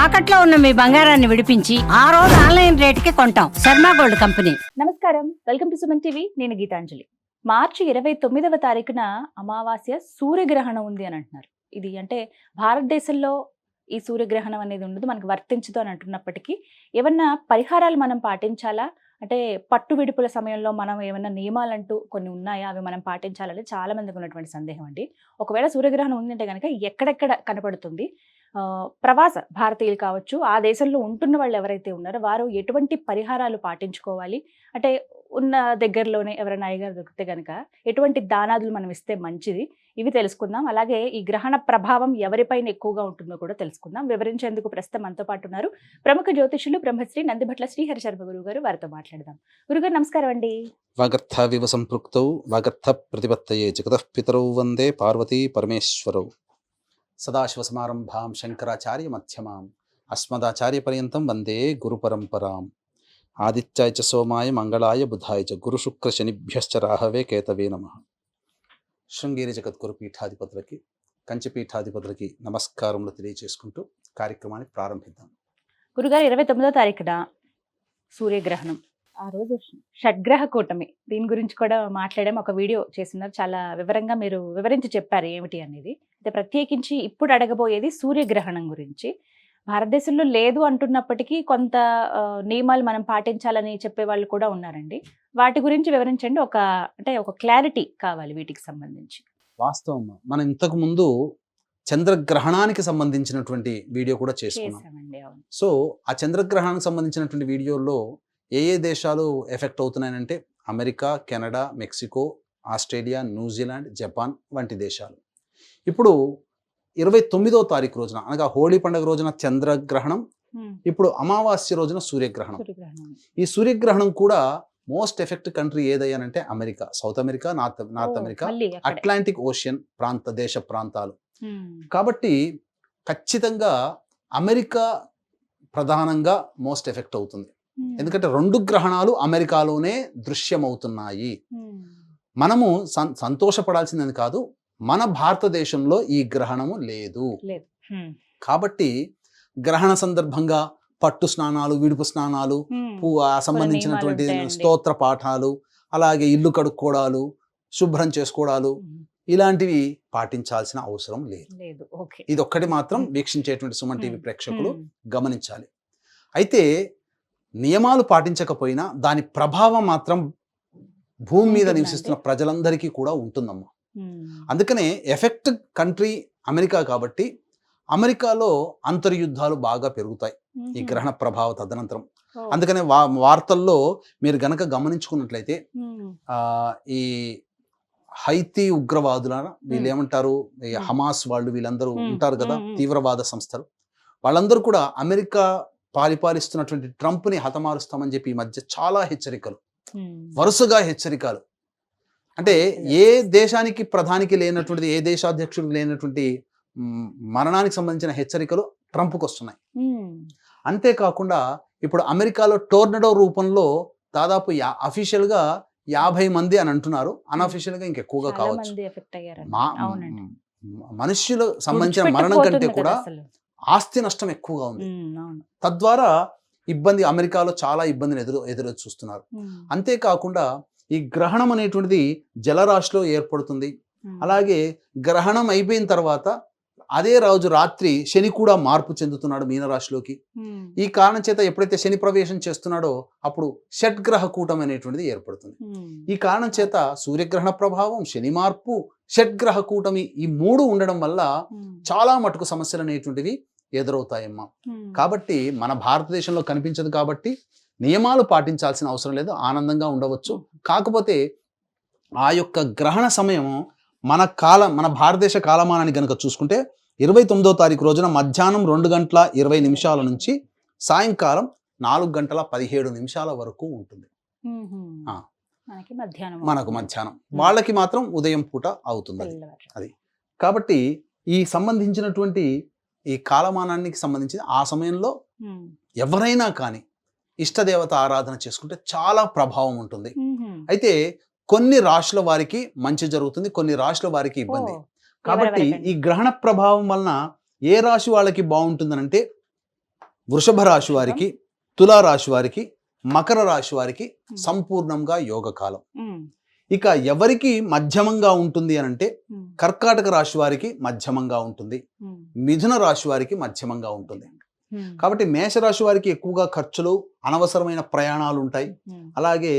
తాకట్లో ఉన్న మీ బంగారాన్ని విడిపించి ఆ రోజు ఆన్లైన్ రేటుకి కొంటాం. Sharma gold company. నమస్కారం, వెల్కమ్ టు సుమన్ టీవీ. నేను గీతాంజలి. మార్చి 29వ తారీఖున అమావాస్య సూర్యగ్రహణం ఉంది అని అంటున్నారు. ఇది అంటే భారతదేశంలో ఈ సూర్యగ్రహణం అనేది ఉండదు, మనకు వర్తించదు అని అంటున్నప్పటికీ ఏమన్నా పరిహారాలు మనం పాటించాలా, అంటే పట్టు విడుపుల సమయంలో మనం ఏమైనా నియమాలంటూ కొన్ని ఉన్నాయా, అవి మనం పాటించాలని చాలా మందికి ఉన్నటువంటి సందేహం అండి. ఒకవేళ సూర్యగ్రహణం ఉందంటే కనుక ఎక్కడెక్కడ కనపడుతుంది, ప్రవాస భారతీయులు కావచ్చు, ఆ దేశంలో ఉంటున్న వాళ్ళు ఎవరైతే ఉన్నారో వారు ఎటువంటి పరిహారాలు పాటించుకోవాలి, అంటే ఉన్న దగ్గరలోనే ఎవరైనా అయ్యగారు దొరికితే కనుక ఎటువంటి దానాదులు మనం ఇస్తే మంచిది, ఇవి తెలుసుకుందాం. అలాగే ఈ గ్రహణ ప్రభావం ఎవరిపైన ఎక్కువగా ఉంటుందో కూడా తెలుసుకుందాం. వివరించేందుకు ప్రస్తుతం మనతో పాటు ఉన్నారు ప్రముఖ జ్యోతిషులు బ్రహ్మశ్రీ నందిభట్ల శ్రీహరి శర్మ గురువు గారు. వారితో మాట్లాడదాం. గురుగారు నమస్కారం అండి. వాగర్థావివ సంపృక్తౌ వాగర్థ ప్రతిపత్తయే జగతః పితరౌ వందే పార్వతీ పరమేశ్వరౌ. సదాశివసమారంభాం శంకరాచార్య మధ్యమాం అస్మదాచార్య పర్యంతం వందే గురు పరంపరాం. ఆదిత్యాయ చ సోమాయ మంగళాయ బుధాయ చ గురు శుక్ర శనిభ్యశ్చ రాహవే కేతవే నమః. శృంగేరి జగద్గురు పీఠాధిపతులకి, కంచి పీఠాధిపతులకి నమస్కారములు తెలియజేసుకుంటూ కార్యక్రమాన్ని ప్రారంభిద్దాం. గురుగారు 29వ తారీఖున సూర్యగ్రహణం, ఆ రోజు షడ్గ్రహ కూటమి, దీని గురించి కూడా మాట్లాడాము, ఒక వీడియో చేస్తున్నారు, చాలా వివరంగా మీరు వివరించి చెప్పారు ఏమిటి అనేది. అయితే ప్రత్యేకించి ఇప్పుడు అడగబోయేది సూర్యగ్రహణం గురించి. భారతదేశంలో లేదు అంటున్నప్పటికీ కొంత నియమాలు మనం పాటించాలని చెప్పే వాళ్ళు కూడా ఉన్నారండి. వాటి గురించి వివరించండి. ఒక క్లారిటీ కావాలి వీటికి సంబంధించి. వాస్తవం, మనం ఇంతకు ముందు చంద్రగ్రహణానికి సంబంధించినటువంటి వీడియో కూడా చేసుకున్నాం. సో ఆ చంద్రగ్రహణానికి సంబంధించినటువంటి వీడియోలో ఏ దేశాలు ఎఫెక్ట్ అవుతున్నాయంటే America, Canada, Mexico, Australia, New Zealand, Japan వంటి దేశాలు. ఇప్పుడు 29వ తారీఖు రోజున, అనగా హోళీ పండుగ రోజున చంద్రగ్రహణం, ఇప్పుడు అమావాస్య రోజున సూర్యగ్రహణం. ఈ సూర్యగ్రహణం కూడా మోస్ట్ ఎఫెక్ట్ కంట్రీ ఏదయ్యానంటే America, south America, north America, Atlantic ocean దేశ ప్రాంతాలు. కాబట్టి ఖచ్చితంగా అమెరికా ప్రధానంగా మోస్ట్ ఎఫెక్ట్ అవుతుంది. ఎందుకంటే 2 గ్రహణాలు అమెరికాలోనే దృశ్యమవుతున్నాయి. మనము సంతోషపడాల్సిందని కాదు, మన భారతదేశంలో ఈ గ్రహణము లేదు. కాబట్టి గ్రహణ సందర్భంగా పట్టు స్నానాలు, విడుపు స్నానాలు, సంబంధించినటువంటి స్తోత్ర పాఠాలు, అలాగే ఇల్లు కడుక్కోవడాలు, శుభ్రం చేసుకోవడాలు, ఇలాంటివి పాటించాల్సిన అవసరం లేదు. ఇది ఒక్కటి మాత్రం వీక్షించేటువంటి సుమన్ టీవీ ప్రేక్షకులు గమనించాలి. అయితే నియమాలు పాటించకపోయినా దాని ప్రభావం మాత్రం భూమి మీద నివసిస్తున్న ప్రజలందరికీ కూడా ఉంటుందమ్మా. అందుకనే ఎఫెక్ట్ కంట్రీ అమెరికా కాబట్టి అమెరికాలో అంతర్యుద్ధాలు బాగా పెరుగుతాయి ఈ గ్రహణ ప్రభావ తదనంతరం. అందుకనే వార్తల్లో మీరు గనక గమనించుకున్నట్లయితే ఈ హైతీ ఉగ్రవాదుల వీళ్ళు ఏమంటారు, హమాస్ వాళ్ళు, వీళ్ళందరూ ఉంటారు కదా, తీవ్రవాద సంస్థలు, వాళ్ళందరూ కూడా అమెరికా పరిపాలిస్తున్నటువంటి ట్రంప్ని హతమారుస్తామని చెప్పి ఈ మధ్య చాలా హెచ్చరికలు, వరుసగా హెచ్చరికలు. అంటే ఏ దేశానికి ప్రధానికి లేనటువంటిది, ఏ దేశాధ్యక్షుడికి లేనటువంటి మరణానికి సంబంధించిన హెచ్చరికలు ట్రంప్కి వస్తున్నాయి. అంతేకాకుండా ఇప్పుడు అమెరికాలో టోర్నడో రూపంలో దాదాపు అఫీషియల్గా 50 మంది అని అంటున్నారు, అన్అఫీషియల్గా ఇంకెక్కువగా కావచ్చు. మనుష్యులు సంబంధించిన మరణం కంటే కూడా ఆస్తి నష్టం ఎక్కువగా ఉంది. తద్వారా అమెరికాలో చాలా ఇబ్బందిని ఎదురు చూస్తున్నారు. అంతేకాకుండా ఈ గ్రహణం అనేటువంటిది జలరాశిలో ఏర్పడుతుంది. అలాగే గ్రహణం అయిపోయిన తర్వాత అదే రోజు రాత్రి శని కూడా మార్పు చెందుతున్నాడు మీనరాశిలోకి. ఈ కారణం చేత ఎప్పుడైతే శని ప్రవేశం చేస్తున్నాడో అప్పుడు షడ్గ్రహ కూటమి అనేటువంటిది ఏర్పడుతుంది. ఈ కారణం చేత సూర్యగ్రహణ ప్రభావం, శని మార్పు, షడ్గ్రహ కూటమి, ఈ 3 ఉండడం వల్ల చాలా మటుకు సమస్యలు అనేటువంటివి ఎదురవుతాయమ్మా. కాబట్టి మన భారతదేశంలో కనిపించదు కాబట్టి నియమాలు పాటించాల్సిన అవసరం లేదు, ఆనందంగా ఉండవచ్చు. కాకపోతే ఆ యొక్క గ్రహణ సమయం మన భారతదేశ కాలమానాన్ని కనుక చూసుకుంటే 29వ తారీఖు రోజున మధ్యాహ్నం 2:20 నుంచి సాయంకాలం 4:17 వరకు ఉంటుంది. మనకు మధ్యాహ్నం, వాళ్ళకి మాత్రం ఉదయం పూట అవుతుంది అది. కాబట్టి ఈ సంబంధించినటువంటి ఈ కాలమానానికి సంబంధించి ఆ సమయంలో ఎవరైనా కానీ ఇష్టదేవత ఆరాధన చేసుకుంటే చాలా ప్రభావం ఉంటుంది. అయితే కొన్ని రాశుల వారికి మంచి జరుగుతుంది, కొన్ని రాశుల వారికి ఇబ్బంది. కాబట్టి ఈ గ్రహణ ప్రభావం వలన ఏ రాశి వాళ్ళకి బాగుంటుందనంటే వృషభ రాశి వారికి, తులా రాశి వారికి, మకర రాశి వారికి సంపూర్ణంగా యోగ కాలం. ఇక ఎవరికి మధ్యమంగా ఉంటుంది అని అంటే కర్కాటక రాశి వారికి మధ్యమంగా ఉంటుంది, మిథున రాశి వారికి మధ్యమంగా ఉంటుంది. కాబట్టి మేషరాశి వారికి ఎక్కువగా ఖర్చులు, అనవసరమైన ప్రయాణాలు ఉంటాయి. అలాగే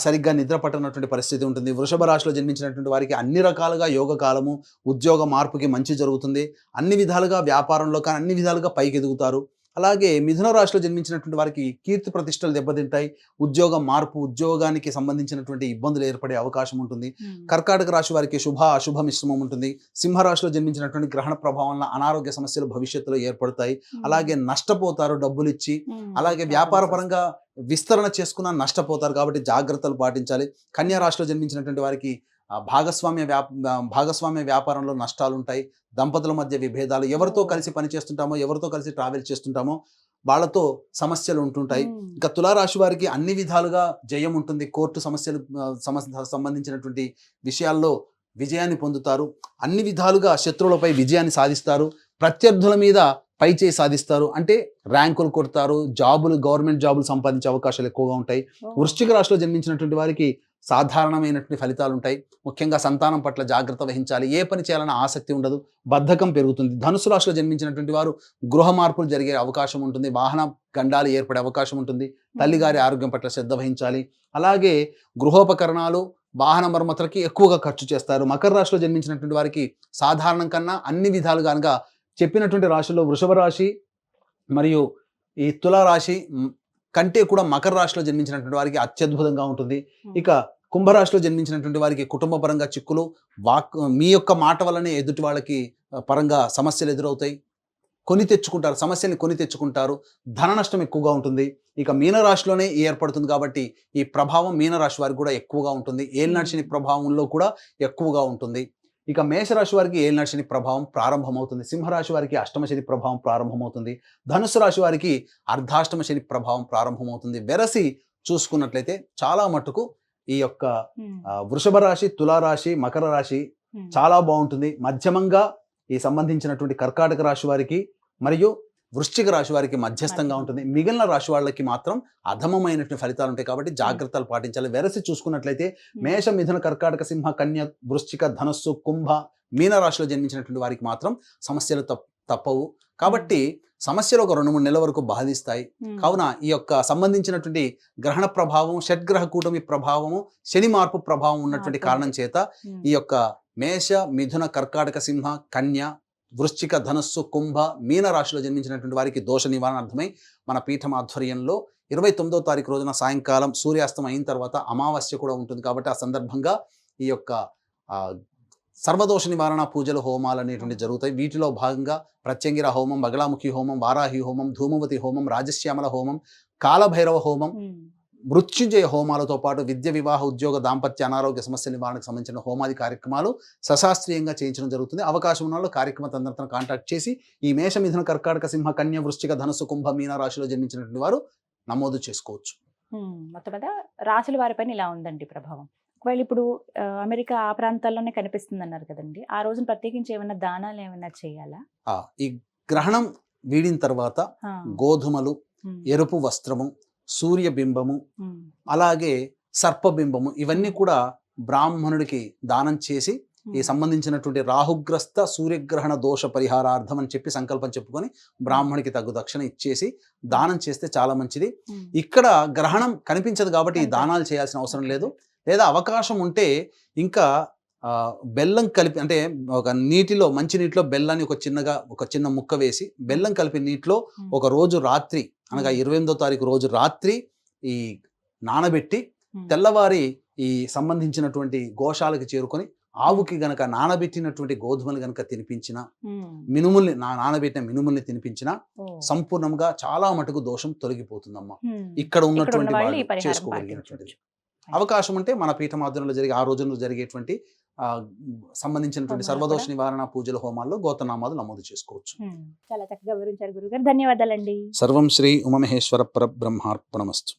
సరిగ్గా నిద్ర పట్టనటువంటి పరిస్థితి ఉంటుంది. వృషభ రాశిలో జన్మించినటువంటి వారికి అన్ని రకాలుగా యోగ కాలము, ఉద్యోగ మార్పుకి మంచి జరుగుతుంది. అన్ని విధాలుగా వ్యాపారంలో కానీ అన్ని విధాలుగా పైకి ఎదుగుతారు. అలాగే మిథున రాశిలో జన్మించినటువంటి వారికి కీర్తి ప్రతిష్టలు దెబ్బతింటాయి. ఉద్యోగ మార్పు, ఉద్యోగానికి సంబంధించినటువంటి ఇబ్బందులు ఏర్పడే అవకాశం ఉంటుంది. కర్కాటక రాశి వారికి శుభ అశుభ మిశ్రమం ఉంటుంది. సింహరాశిలో జన్మించినటువంటి గ్రహణ ప్రభావం వల్ల అనారోగ్య సమస్యలు భవిష్యత్తులో ఏర్పడతాయి. అలాగే నష్టపోతారు డబ్బులు ఇచ్చి. అలాగే వ్యాపార పరంగా విస్తరణ చేసుకున్న నష్టపోతారు, కాబట్టి జాగ్రత్తలు పాటించాలి. కన్యా రాశిలో జన్మించినటువంటి వారికి భాగస్వామ్య వ్యాపారంలో నష్టాలు ఉంటాయి. దంపతుల మధ్య విభేదాలు, ఎవరితో కలిసి పని చేస్తుంటామో, ఎవరితో కలిసి ట్రావెల్ చేస్తుంటామో వాళ్ళతో సమస్యలు ఉంటుంటాయి. ఇక తులారాశి వారికి అన్ని విధాలుగా జయం ఉంటుంది. కోర్టు సమస్యలు సంబంధించినటువంటి విషయాల్లో విజయాన్ని పొందుతారు. అన్ని విధాలుగా శత్రువులపై విజయాన్ని సాధిస్తారు. ప్రత్యర్థుల మీద పై చేయి సాధిస్తారు. అంటే ర్యాంకులు కొడతారు, గవర్నమెంట్ జాబులు సంపాదించే అవకాశాలు ఎక్కువగా ఉంటాయి. వృశ్చిక రాశిలో జన్మించినటువంటి వారికి సాధారణమైనటువంటి ఫలితాలు ఉంటాయి. ముఖ్యంగా సంతానం పట్ల జాగ్రత్త వహించాలి. ఏ పని చేయాలన్న ఆసక్తి ఉండదు, బద్ధకం పెరుగుతుంది. ధనుసు రాశిలో జన్మించినటువంటి వారు గృహ మార్పులు జరిగే అవకాశం ఉంటుంది. వాహన గండాలు ఏర్పడే అవకాశం ఉంటుంది. తల్లిగారి ఆరోగ్యం పట్ల శ్రద్ధ వహించాలి. అలాగే గృహోపకరణాలు, వాహన మరమ్మతులకి ఎక్కువగా ఖర్చు చేస్తారు. మకర రాశిలో జన్మించినటువంటి వారికి సాధారణం కన్నా అన్ని విధాలుగా అనగా చెప్పినటువంటి రాశుల్లో వృషభ రాశి మరియు ఈ తులా రాశి కంటే కూడా మకర రాశిలో జన్మించినటువంటి వారికి అత్యద్భుతంగా ఉంటుంది. ఇక కుంభరాశిలో జన్మించినటువంటి వారికి కుటుంబ పరంగా చిక్కులు, మీ యొక్క మాట వల్లనే ఎదుటి వాళ్ళకి పరంగా సమస్యలు ఎదురవుతాయి. సమస్యల్ని కొని తెచ్చుకుంటారు. ధన నష్టం ఎక్కువగా ఉంటుంది. ఇక మీనరాశిలోనే ఏర్పడుతుంది కాబట్టి ఈ ప్రభావం మీనరాశి వారికి కూడా ఎక్కువగా ఉంటుంది. ఏలినాటి శని ప్రభావంలో కూడా ఎక్కువగా ఉంటుంది. ఇక మేషరాశి వారికి ఏలినాటి శని ప్రభావం ప్రారంభమవుతుంది. సింహరాశి వారికి అష్టమ శని ప్రభావం ప్రారంభమవుతుంది. ధనుసు రాశి వారికి అర్ధాష్టమ శని ప్రభావం ప్రారంభమవుతుంది. వెరసి చూసుకున్నట్లయితే చాలా మటుకు ఈ యొక్క వృషభ రాశి, తులారాశి, మకర రాశి చాలా బాగుంటుంది. మధ్యమంగా ఈ సంబంధించినటువంటి కర్కాటక రాశి వారికి మరియు వృశ్చిక రాశి వారికి మధ్యస్థంగా ఉంటుంది. మిగిలిన రాశి వాళ్ళకి మాత్రం అధమమైనటువంటి ఫలితాలు ఉంటాయి. కాబట్టి జాగ్రత్తలు పాటించాలి. వెరసి చూసుకున్నట్లయితే మేష, మిథున, కర్కాటక, సింహ, కన్య, వృశ్చిక, ధనస్సు, కుంభ, మీన రాశిలో జన్మించినటువంటి వారికి మాత్రం సమస్యలు తప్పవు. కాబట్టి సమస్యలు ఒక 2-3 నెలల వరకు బాధిస్తాయి. కావున ఈ యొక్క సంబంధించినటువంటి గ్రహణ ప్రభావం, షడ్గ్రహ కూటమి ప్రభావము, శని మార్పు ప్రభావం ఉన్నటువంటి కారణం చేత ఈ యొక్క మేష, మిథున, కర్కాటక, సింహ, కన్య, వృశ్చిక, ధనస్సు, కుంభ, మీన రాశిలో జన్మించినటువంటి వారికి దోష నివారణార్థమై మన పీఠం ఆధ్వర్యంలో 29వ తారీఖు రోజున సాయంకాలం సూర్యాస్తం అయిన తర్వాత అమావాస్య కూడా ఉంటుంది. కాబట్టి ఆ సందర్భంగా ఈ యొక్క సర్వదోష నివారణ పూజలు, హోమాలు అనేటువంటి జరుగుతాయి. వీటిలో భాగంగా ప్రత్యంగిర హోమం, బగలాముఖి హోమం, వారాహి హోమం, ధూమవతి హోమం, రాజశ్యామల హోమం, కాలభైరవ హోమం, మృత్యుంజయ హోమాలతో పాటు విద్య, వివాహ, ఉద్యోగ, దాంపత్య, అనారోగ్య సమస్యల నివారణకు సంబంధించిన హోమాది కార్యక్రమాలు సశాస్త్రీయంగా చేయించడం జరుగుతుంది. అవకాశం ఉన్న వాళ్ళు కార్యక్రమ తంత్రం కాంటాక్ట్ చేసి ఈ మేష, మిథున, కర్కాటక, సింహ, కన్య, వృశ్చిక, ధనుసు, కుంభ, మీన రాశిలో జన్మించినటువంటి వారు నమోదు చేసుకోవచ్చు. మొత్తం మీద రాశుల వారిపైన ఇలా ఉందండి ప్రభావం. ఒకవేళ ఇప్పుడు అమెరికా ఆ ప్రాంతాల్లోనే కనిపిస్తుంది అన్నారు కదండి, ఆ రోజున ప్రత్యేకించి ఏమైనా దానాలు ఏమైనా చేయాలా? ఈ గ్రహణం వీడిన తర్వాత గోధుమలు, ఎరుపు వస్త్రము, సూర్యబింబము, అలాగే సర్పబింబము ఇవన్నీ కూడా బ్రాహ్మణుడికి దానం చేసి ఈ సంబంధించినటువంటి రాహుగ్రస్త సూర్యగ్రహణ దోష పరిహారార్థం అని చెప్పి సంకల్పం చెప్పుకొని బ్రాహ్మణికి తగ్గు దక్షిణ ఇచ్చేసి దానం చేస్తే చాలా మంచిది. ఇక్కడ గ్రహణం కనిపించదు కాబట్టి ఈ దానాలు చేయాల్సిన అవసరం లేదు. లేదా అవకాశం ఉంటే ఇంకా బెల్లం కలిపి, అంటే ఒక నీటిలో, మంచి నీటిలో బెల్లాన్ని ఒక చిన్న ముక్క వేసి బెల్లం కలిపి నీటిలో ఒక రోజు రాత్రి అనగా 28వ తారీఖు రోజు రాత్రి ఈ నానబెట్టి తెల్లవారి ఈ సంబంధించినటువంటి గోశాలకు చేరుకొని ఆవుకి గనక నానబెట్టినటువంటి గోధుమలు గనక తినిపించిన, నానబెట్టిన మినుముల్ని తినిపించిన సంపూర్ణంగా చాలా మటుకు దోషం తొలగిపోతుందమ్మా. ఇక్కడ ఉన్నటువంటి వాళ్ళు చేసుకోగలిగినటువంటిది. అవకాశం ఉంటే మన పీఠం ఆధ్వర్యంలో ఆ రోజుల్లో జరిగేటువంటి సంబంధించినటువంటి సర్వదోష నివారణ పూజల హోమాల్లో గోత్రనామాలు నమోదు చేసుకోవచ్చు. చాలా చక్కగా వివరించారు గురుగారు, ధన్యవాదాలండి. సర్వం శ్రీ ఉమామహేశ్వర పరబ్రహ్మార్పణమస్తు.